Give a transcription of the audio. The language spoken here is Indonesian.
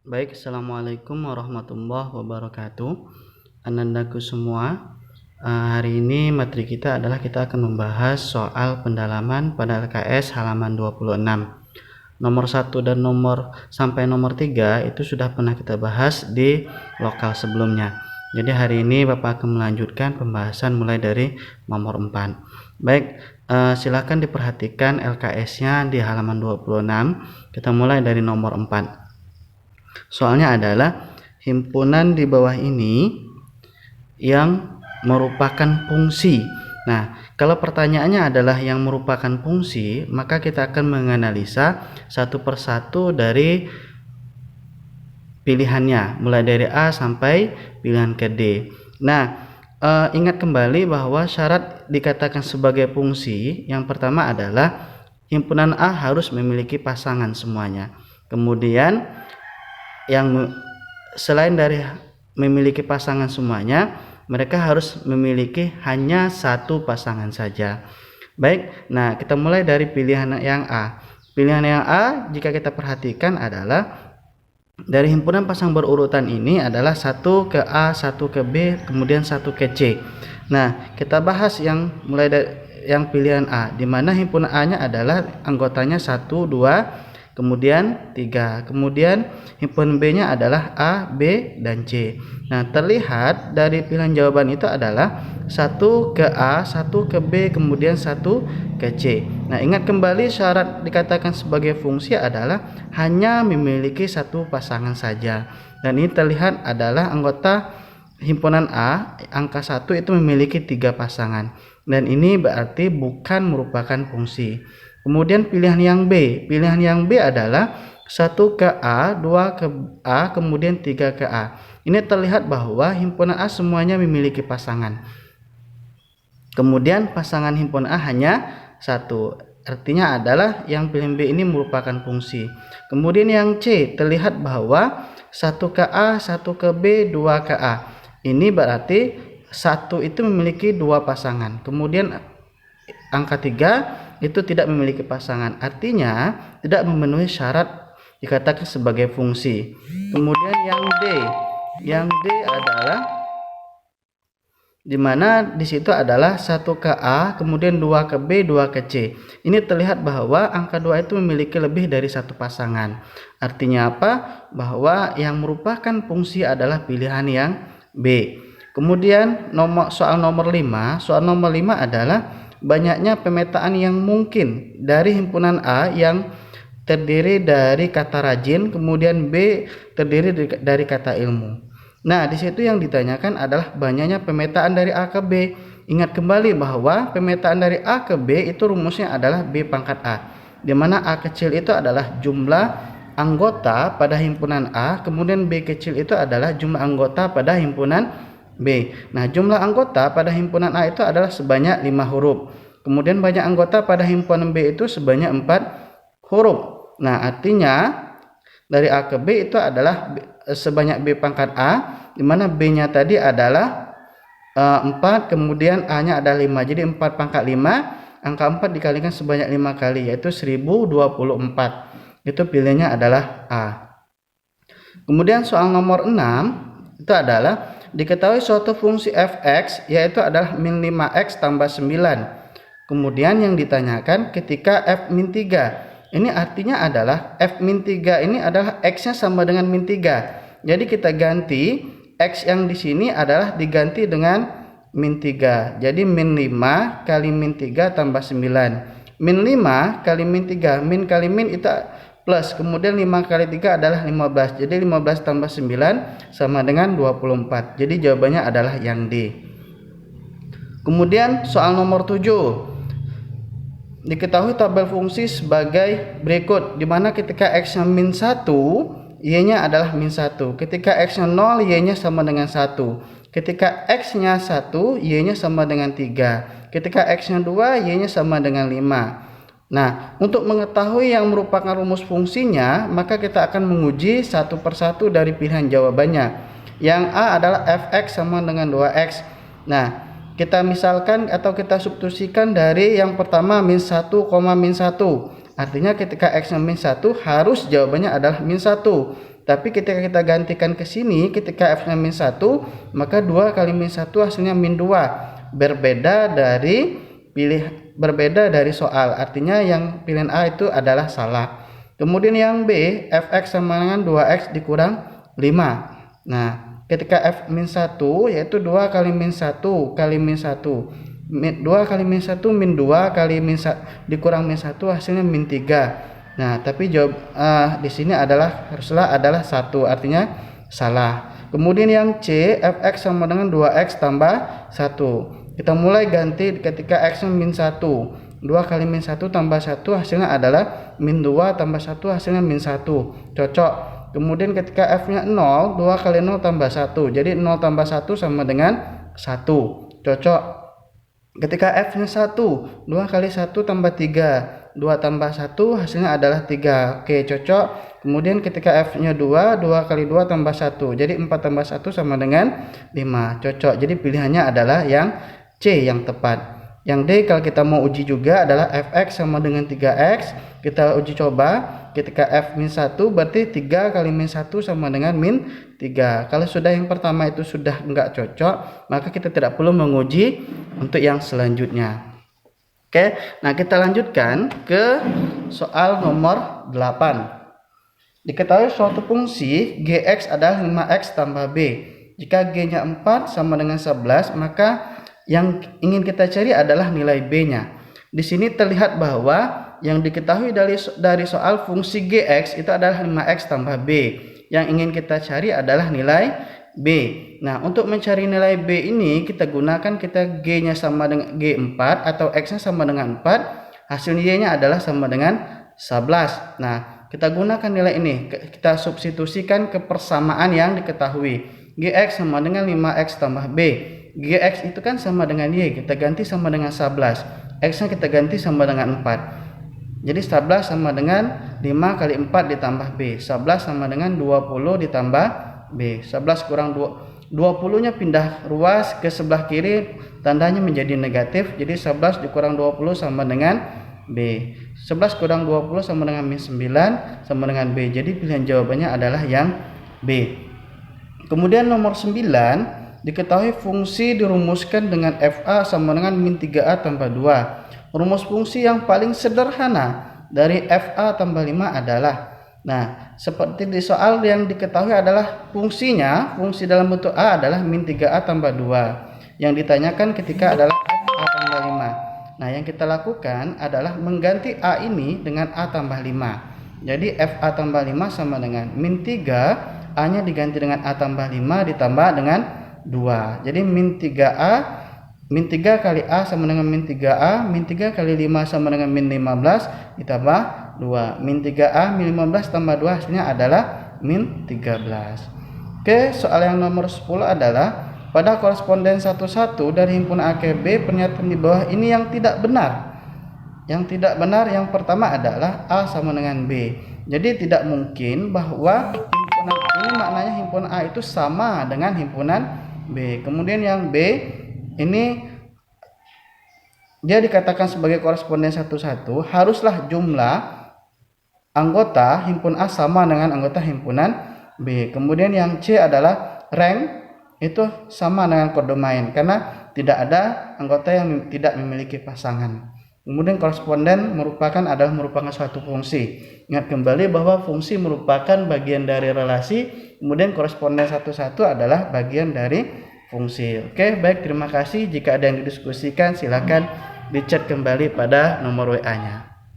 Baik, Assalamualaikum warahmatullahi wabarakatuh. Anandaku semua, hari ini materi kita adalah kita akan membahas soal pendalaman pada LKS halaman 26. Nomor 1 dan sampai nomor 3 itu sudah pernah kita bahas di lokal sebelumnya. Jadi hari ini Bapak akan melanjutkan pembahasan mulai dari nomor 4. Baik, silakan diperhatikan LKS-nya di halaman 26. Kita mulai dari nomor 4. Soalnya adalah himpunan di bawah ini yang merupakan fungsi. Nah, kalau pertanyaannya adalah yang merupakan fungsi, maka kita akan menganalisa satu persatu dari pilihannya, mulai dari A sampai pilihan ke D. Nah, ingat kembali bahwa syarat dikatakan sebagai fungsi, yang pertama adalah himpunan A harus memiliki pasangan semuanya. Kemudian yang selain dari memiliki pasangan semuanya, mereka harus memiliki hanya satu pasangan saja. Baik, nah kita mulai dari pilihan yang A. Pilihan yang A jika kita perhatikan adalah dari himpunan pasang berurutan ini adalah 1 ke A, 1 ke B, kemudian 1 ke C. Nah, kita bahas yang mulai dari yang pilihan A, di mana himpunan A-nya adalah anggotanya 1, 2, kemudian 3. Kemudian himpunan B-nya adalah A, B, dan C. Nah, terlihat dari pilihan jawaban itu adalah 1 ke A, 1 ke B, kemudian 1 ke C. Nah, ingat kembali syarat dikatakan sebagai fungsi adalah hanya memiliki satu pasangan saja. Dan ini terlihat adalah anggota himpunan A, angka 1 itu memiliki 3 pasangan. Dan ini berarti bukan merupakan fungsi. Kemudian pilihan yang B. Pilihan yang B adalah 1 ke A, 2 ke A, kemudian 3 ke A. Ini terlihat bahwa himpunan A semuanya memiliki pasangan. Kemudian pasangan himpunan A hanya 1. Artinya adalah yang pilihan B ini merupakan fungsi. Kemudian yang C, terlihat bahwa 1 ke A, 1 ke B, 2 ke A. Ini berarti 1 itu memiliki 2 pasangan. Kemudian angka 3 itu tidak memiliki pasangan, artinya tidak memenuhi syarat dikatakan sebagai fungsi. Kemudian yang D adalah dimana di situ adalah 1 ke A, kemudian 2 ke B, 2 ke C. Ini terlihat bahwa angka 2 itu memiliki lebih dari satu pasangan. Artinya apa? Bahwa yang merupakan fungsi adalah pilihan yang B. Kemudian soal nomor 5 adalah banyaknya pemetaan yang mungkin dari himpunan A yang terdiri dari kata rajin, kemudian B terdiri dari kata ilmu. Nah, di situ yang ditanyakan adalah banyaknya pemetaan dari A ke B. Ingat kembali bahwa pemetaan dari A ke B itu rumusnya adalah B pangkat A, di mana A kecil itu adalah jumlah anggota pada himpunan A, kemudian B kecil itu adalah jumlah anggota pada himpunan B. Nah, jumlah anggota pada himpunan A itu adalah sebanyak 5 huruf. Kemudian banyak anggota pada himpunan B itu sebanyak 4 huruf. Nah, artinya dari A ke B itu adalah sebanyak B pangkat A, di mana B-nya tadi adalah 4, kemudian A-nya adalah 5. Jadi 4 pangkat 5, angka 4 dikalikan sebanyak 5 kali, yaitu 1024. Itu pilihannya adalah A. Kemudian soal nomor 6 itu adalah diketahui suatu fungsi fx yaitu adalah min 5x tambah 9. Kemudian yang ditanyakan ketika f min 3. Ini artinya adalah f min 3 ini adalah x-nya sama dengan min 3. Jadi kita ganti x yang di sini adalah diganti dengan min 3. Jadi min 5 kali min 3 tambah 9. Min 5 kali min 3. Min kali min itu plus, kemudian 5 kali 3 adalah 15. Jadi 15 tambah 9 sama dengan 24. Jadi jawabannya adalah yang D. Kemudian soal nomor 7. Diketahui tabel fungsi sebagai berikut, di mana ketika x-nya min 1, y-nya adalah min 1. Ketika x-nya 0, y-nya sama dengan 1. Ketika x-nya 1, y-nya sama dengan 3. Ketika x-nya 2, y-nya sama dengan 5. Nah, untuk mengetahui yang merupakan rumus fungsinya, maka kita akan menguji satu persatu dari pilihan jawabannya. Yang A adalah fx sama dengan 2x. Nah, kita misalkan atau kita substitusikan dari yang pertama min 1, min 1. Artinya ketika x-nya min 1 harus jawabannya adalah min 1. Tapi ketika kita gantikan ke sini, ketika F-nya min 1, maka 2 kali min 1 hasilnya min 2. Berbeda dari soal. Artinya yang pilihan A itu adalah salah. Kemudian yang B, Fx sama dengan 2x dikurang 5. Nah, ketika F min 1 yaitu 2 kali min 1 kali min 1. 2 kali min 1 min 2 kali min 1 dikurang min 1 hasilnya min 3. Nah, tapi jawab di sini haruslah adalah 1, artinya salah. Kemudian yang C, Fx sama dengan 2x tambah 1. Kita mulai ganti ketika x min 1. 2 kali min 1 tambah 1 hasilnya adalah min 2 tambah 1 hasilnya min 1. Cocok. Kemudian ketika F-nya 0, 2 kali 0 tambah 1. Jadi 0 tambah 1 sama dengan 1. Cocok. Ketika F-nya 1, 2 kali 1 tambah 3. 2 tambah 1 hasilnya adalah 3. Oke, cocok. Kemudian ketika F-nya 2, 2 kali 2 tambah 1. Jadi 4 tambah 1 sama dengan 5. Cocok. Jadi pilihannya adalah yang C yang tepat. Yang D kalau kita mau uji juga adalah Fx sama dengan 3x. Kita uji coba. Ketika F min 1 berarti 3 kali min 1 sama dengan min 3. Kalau sudah yang pertama itu sudah enggak cocok, maka kita tidak perlu menguji untuk yang selanjutnya. Oke, nah kita lanjutkan ke soal nomor 8. Diketahui suatu fungsi gx adalah 5x tambah b. Jika g-nya 4 sama dengan 11, maka yang ingin kita cari adalah nilai b-nya. Di sini terlihat bahwa yang diketahui dari soal fungsi gx itu adalah 5x tambah b. Yang ingin kita cari adalah nilai b. Nah, untuk mencari nilai b ini kita gunakan g-nya sama dengan g4 atau x-nya sama dengan 4, hasil y-nya adalah sama dengan 11. Nah, kita gunakan nilai ini, kita substitusikan ke persamaan yang diketahui. Gx sama dengan 5x tambah b. Gx itu kan sama dengan y, kita ganti sama dengan 11. X-nya kita ganti sama dengan 4. Jadi 11 sama dengan 5 kali 4 ditambah b. 11 sama dengan 20 ditambah b. 11 kurang 20-nya pindah ruas ke sebelah kiri, tandanya menjadi negatif. Jadi 11 dikurang 20 sama dengan b. 11 kurang 20 sama dengan min 9 sama dengan b. Jadi pilihan jawabannya adalah yang b. Kemudian nomor 9, diketahui fungsi dirumuskan dengan fa sama dengan min 3a tambah 2. Rumus fungsi yang paling sederhana dari fa tambah 5 adalah, nah seperti di soal yang diketahui adalah fungsi dalam bentuk a adalah min 3a tambah 2. Yang ditanyakan ketika adalah fa tambah 5. Nah, yang kita lakukan adalah mengganti a ini dengan a tambah 5. Jadi fa tambah 5 sama dengan min 3, a-nya diganti dengan a tambah 5 ditambah dengan 2. Jadi min 3a, min 3 kali a sama dengan min 3a, min 3 kali 5 sama dengan min 15 ditambah 2. Min 3a min 15 tambah 2 hasilnya adalah min 13. Oke, soal yang nomor 10 adalah pada koresponden 11 dari himpunan A ke B, pernyataan di bawah ini yang tidak benar. Yang tidak benar yang pertama adalah A sama dengan B. Jadi tidak mungkin bahwa himpunan ini maknanya himpunan A itu sama dengan himpunan B. Kemudian yang B ini dia dikatakan sebagai koresponden 11, haruslah jumlah anggota himpunan A sama dengan anggota himpunan B. Kemudian yang C adalah rank itu sama dengan kode domain karena tidak ada anggota yang tidak memiliki pasangan. Kemudian koresponden merupakan suatu fungsi. Ingat kembali bahwa fungsi merupakan bagian dari relasi, kemudian koresponden 11 adalah bagian dari fungsi. Oke, baik, terima kasih. Jika ada yang didiskusikan silakan di chat kembali pada nomor WA-nya.